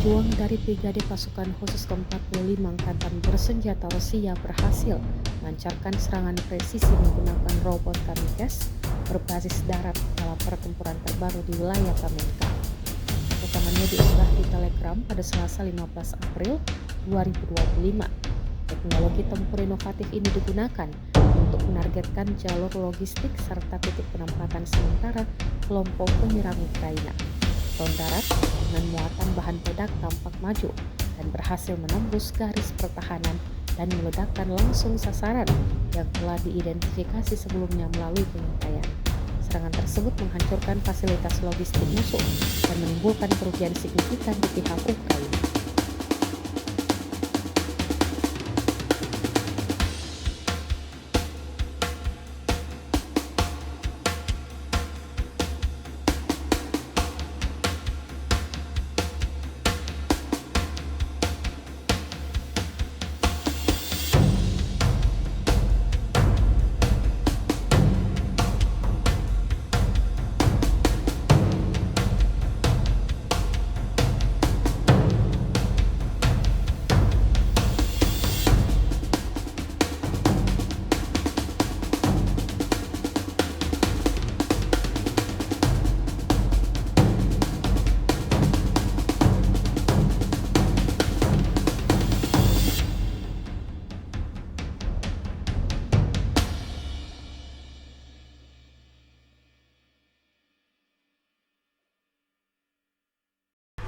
Pejuang dari Brigade Pasukan Khusus ke-45 Angkatan Bersenjata Rusia berhasil melancarkan serangan presisi menggunakan robot kamikaze berbasis darat dalam pertempuran terbaru di wilayah Kamenka. Rekamannya diunggah di Telegram pada Selasa 15 April 2025. Teknologi tempur inovatif ini digunakan untuk menargetkan jalur logistik serta titik penempatan sementara kelompok penyerang Ukraina. Drone darat dengan muatan bahan peledak tampak maju dan berhasil menembus garis pertahanan dan meledakkan langsung sasaran yang telah diidentifikasi sebelumnya melalui pengintaian. Serangan tersebut menghancurkan fasilitas logistik musuh dan menimbulkan kerugian signifikan di pihak Ukraina.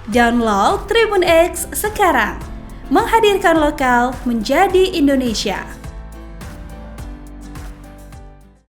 Download Tribun X sekarang, menghadirkan lokal menjadi Indonesia.